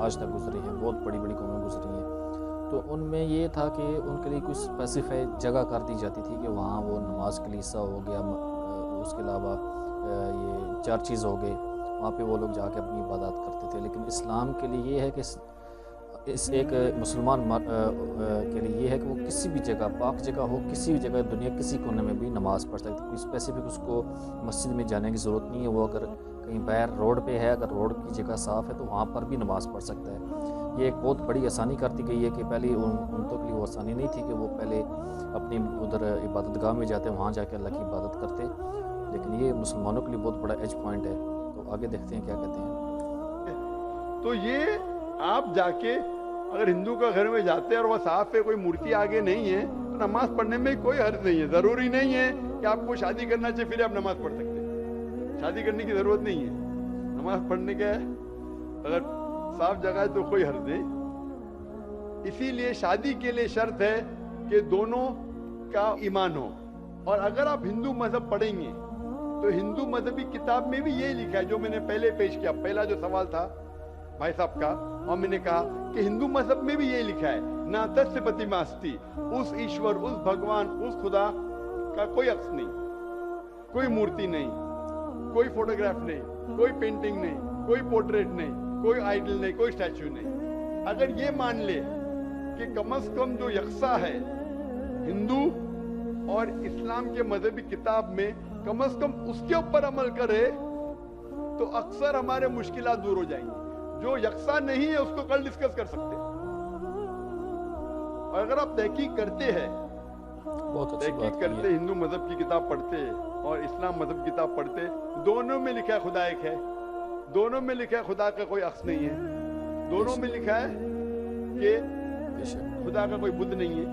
آج تک گزری ہیں، بہت بڑی بڑی قومیں گزری ہیں، تو ان میں یہ تھا کہ ان کے لیے کوئی اسپیسیفائی جگہ کر دی جاتی تھی کہ وہاں وہ نماز کلیسا ہو گیا، اس کے علاوہ یہ چرچز ہو گئے، وہاں پہ وہ لوگ جا کے اپنی عبادات کرتے تھے۔ لیکن اسلام کے لیے یہ ہے کہ اس ایک مسلمان کے لیے یہ ہے کہ وہ کسی بھی جگہ، پاک جگہ ہو، کسی بھی جگہ دنیا کسی کونے میں بھی نماز پڑھ سکتے، کوئی اسپیسیفک اس کو مسجد میں جانے کی ضرورت نہیں ہے۔ وہ اگر کہیں باہر روڈ پہ ہے، اگر روڈ کی جگہ صاف ہے تو وہاں پر بھی نماز پڑھ سکتا ہے۔ یہ ایک بہت بڑی آسانی کر دی گئی ہے کہ پہلے امتوں کے لیے وہ آسانی نہیں تھی کہ وہ پہلے اپنی ادھر عبادت گاہ میں جاتے، وہاں جا کے اللہ کی عبادت کرتے، لیکن یہ مسلمانوں کے لیے بہت بڑا ایج پوائنٹ ہے۔ تو آگے دیکھتے ہیں کیا کہتے ہیں۔ تو یہ آپ جا کے اگر ہندو کا گھر میں جاتے ہیں اور وہ صاف ہے، کوئی مورتی آگے نہیں ہے، تو نماز پڑھنے میں کوئی حرج نہیں ہے۔ ضروری نہیں ہے کہ آپ کو شادی کرنا چاہیے پھر آپ نماز پڑھ سکتے ہیں، شادی کرنے کی ضرورت نہیں ہے، نماز پڑھنے کا ہے، اگر صاف جگہ ہے تو کوئی حرج نہیں۔ اسی لیے شادی کے لیے شرط ہے کہ دونوں کا ایمان ہو۔ اور اگر آپ ہندو مذہب پڑھیں گے تو ہندو مذہبی کتاب میں بھی یہی لکھا ہے جو میں نے پہلے پیش کیا، پہلا جو سوال تھا بھائی صاحب کا، اور میں نے کہا کہ ہندو مذہب میں بھی یہی لکھا ہے، نہ تسیہ پرتیماستی، اس ایشور، اس بھگوان، اس خدا کا کوئی عکس نہیں، کوئی مورتی نہیں، کوئی فوٹوگراف نہیں، کوئی پینٹنگ نہیں، کوئی پورٹریٹ نہیں، کوئی آئیڈل نہیں، کوئی اسٹیچو نہیں۔ اگر یہ مان لے کہ کم از کم جو یکساں ہے ہندو اور اسلام کے مذہبی کتاب میں، کم از کم اس کے اوپر عمل کرے تو اکثر ہمارے مشکلات دور ہو جائیں گی۔ جو یکساں نہیں ہے اس کو کل ڈسکس کر سکتے ہیں۔ اور اگر آپ تحقیق کرتے ہیں، تحقیق کرتے، ہندو مذہب کی کتاب پڑھتے اور اسلام مذہب کی کتاب پڑھتے، دونوں میں لکھا ہے خدا ایک ہے، دونوں میں لکھا ہے خدا کا کوئی عکس نہیں ہے، دونوں میں لکھا ہے کہ خدا کا کوئی بدھ نہیں ہے،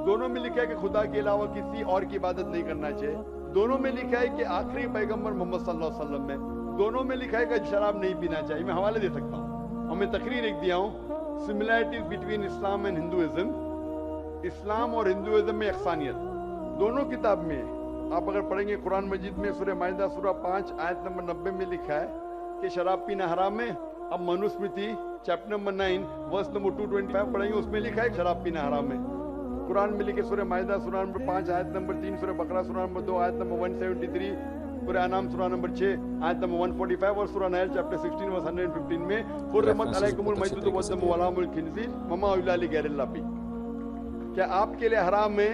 دونوں میں لکھا ہے کہ خدا کے علاوہ کسی اور کی عبادت نہیں کرنا چاہیے، دونوں میں لکھا ہے کہ آخری پیغمبر محمد صلی اللہ علیہ وسلم میں، دونوں میں لکھا ہے کہ شراب نہیں پینا چاہیے۔ میں حوالے دے سکتا ہوں اور میں تقریر ایک دیا ہوں، similarities between Islam and Hinduism, اسلام اور ہندوازم میں یکسانیت دونوں کتاب میں ہے۔ آپ اگر پڑھیں گے قرآن مجید میں سورہ مائدہ سورہ 5 آیت نمبر 90 میں لکھا ہے کہ شراب پینا حرام ہے۔ اب Manusmriti chapter number 9 verse number 225 پڑھیں گے، اس میں لکھا ہے کہ شراب پینا حرام ہے۔ قرآن میں لکھے سورہ مائدہ سورہ نمبر 5 آیت نمبر 3، سورہ بقرہ سورہ نمبر 2 آیت نمبر 173، سورہ انعام سورہ نمبر 6 آیت نمبر 145 اور سورہ نحل چیپٹر 16 ورس 115 میں حرمت علیکم المیتۃ والدم ولحم الخنزیر وما اہل لغیر اللہ بہ، کیا آپ کے لیے حرام ہے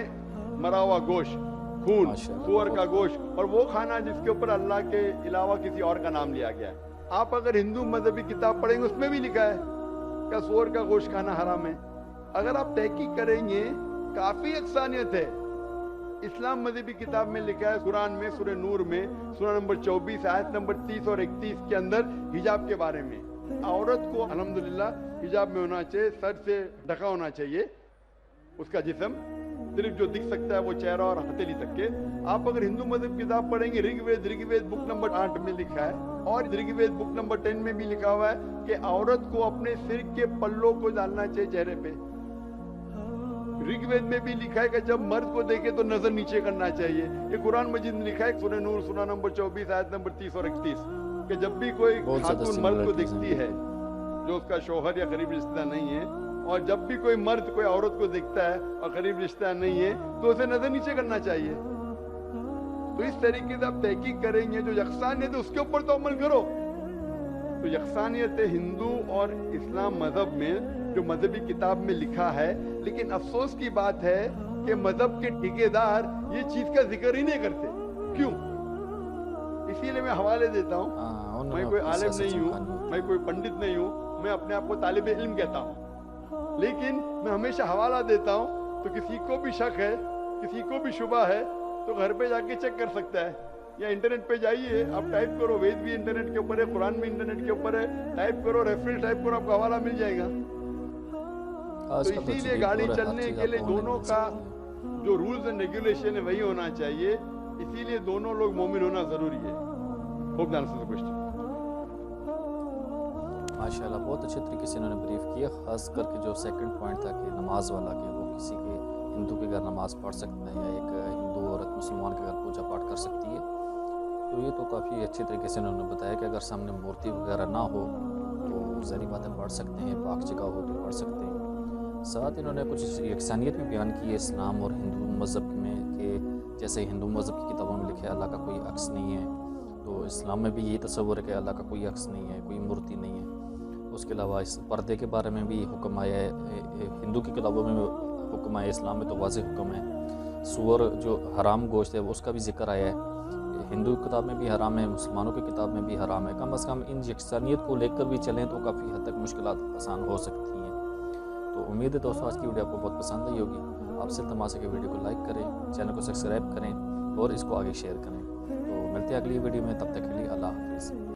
مرا ہوا گوشت، خون، سور کا گوشت اور وہ کھانا جس کے اوپر اللہ کے علاوہ کسی اور کا نام لیا گیا ہے۔ آپ اگر ہندو مذہبی کتاب پڑھیں گے اس میں بھی لکھا ہے کہ سور کا گوشت کھانا حرام ہے۔ اگر آپ تحقیق کریں گے کافی یکسانیت ہے۔ اسلام مذہبی کتاب میں لکھا ہے قرآن میں سورہ نور میں سورہ نمبر 24 آیت نمبر 30 اور 31 کے اندر حجاب کے بارے میں، عورت کو الحمدللہ حجاب میں ہونا چاہیے، سر سے ڈھکا ہونا چاہیے اس کا جسم، صرف جو دکھ سکتا ہے وہ چہرہ اور ہتھیلی تک کے۔ آپ اگر ہندو مذہب کی کتاب پڑھیں گے رگ وید بک نمبر 8 میں لکھا ہے اور رگ وید بک نمبر 10 میں بھی لکھا ہوا ہے کہ عورت کو اپنے سر کے پلوں کو ڈالنا چاہیے چہرے پہ۔ رگ وید میں بھی لکھا ہے کہ جب مرد کو دیکھے تو نظر نیچے کرنا چاہیے۔ یہ قرآن مجید میں لکھا ہے سورہ نور سورہ نمبر 24 آیت نمبر 30 اور 31 کہ جب بھی کوئی خاتون مرد کو دیکھتی ہے جو اس کا شوہر یا قریب رشتہ دار نہیں ہے، اور جب بھی کوئی مرد کوئی عورت کو دیکھتا ہے اور قریب رشتہ دار نہیں ہے تو اسے نظر نیچے کرنا چاہیے۔ تو اس طریقے سے آپ تحقیق کریں گے، جو یکسانیت ہے اس کے اوپر تو عمل کرو۔ تو یکسانیت ہندو اور اسلام مذہب میں جو مذہبی کتاب میں لکھا ہے، لیکن افسوس کی بات ہے کہ مذہب کے ٹھیکیدار یہ چیز کا ذکر ہی نہیں کرتے۔ کیوں؟ اسی لیے میں حوالے دیتا ہوں، میں کوئی عالم نہیں ہوں، میں کوئی پنڈت نہیں ہوں، میں اپنے آپ کو طالب علم کہتا ہوں، لیکن میں ہمیشہ حوالہ دیتا ہوں۔ تو کسی کو بھی شک ہے، کسی کو بھی شبہ ہے تو گھر پہ جا کے چیک کر سکتا ہے، یا انٹرنیٹ پہ جائیے، آپ ٹائپ کرو، وید بھی انٹرنیٹ کے اوپر ہے، قرآن بھی انٹرنیٹ کے اوپر ہے، ٹائپ کرو، ریفرنس ٹائپ کرو، آپ کو حوالہ مل جائے گا۔ تو اسی لیے گاڑی چلنے کے لیے دونوں کا جو رولز اینڈ ریگولیشن ہے وہی ہونا چاہیے، اسی لیے دونوں لوگ مومن ہونا ضروری ہے۔ Hope that answers the question. ماشاءاللہ بہت اچھے طریقے سے انہوں نے بریف کیا، خاص کر کے جو سیکنڈ پوائنٹ تھا کہ نماز والا، کہ وہ کسی کے ہندو کے گھر نماز پڑھ سکتا ہے یا ایک ہندو عورت مسلمان کے گھر پوجا پاٹ کر سکتی ہے۔ تو یہ تو کافی اچھے طریقے سے انہوں نے بتایا کہ اگر سامنے مورتی وغیرہ نہ ہو تو ظاہری باتیں پڑھ سکتے ہیں، پاک جگہ ہو تو پڑھ سکتے ہیں۔ ساتھ انہوں نے کچھ یکسانیت بھی بیان کی ہے اسلام اور ہندو مذہب میں، کہ جیسے ہندو مذہب کی کتابوں میں لکھا ہے اللہ کا کوئی عکس نہیں ہے، تو اسلام میں بھی یہی تصور ہے کہ اللہ کا کوئی عکس نہیں ہے، کوئی مورتی نہیں ہے۔ اس کے علاوہ اس پردے کے بارے میں بھی حکم آیا ہے، ہندو کی کتابوں میں حکم آیا ہے، اسلام میں تو واضح حکم ہے۔ سور جو حرام گوشت ہے اس کا بھی ذکر آیا ہے، ہندو کتاب میں بھی حرام ہے، مسلمانوں کی کتاب میں بھی حرام ہے۔ کم از کم ان یکسانیت کو لے کر بھی چلیں تو کافی حد تک مشکلات آسان ہو سکتی ہیں۔ تو امید ہے دوستوں آج کی ویڈیو آپ کو بہت پسند آئی ہوگی۔ آپ سے التماس ہے کہ ویڈیو کو لائک کریں، چینل کو سبسکرائب کریں اور اس کو آگے شیئر کریں۔ تو ملتے ہیں اگلی ویڈیو میں، تب تک کے لیے اللہ حافظ۔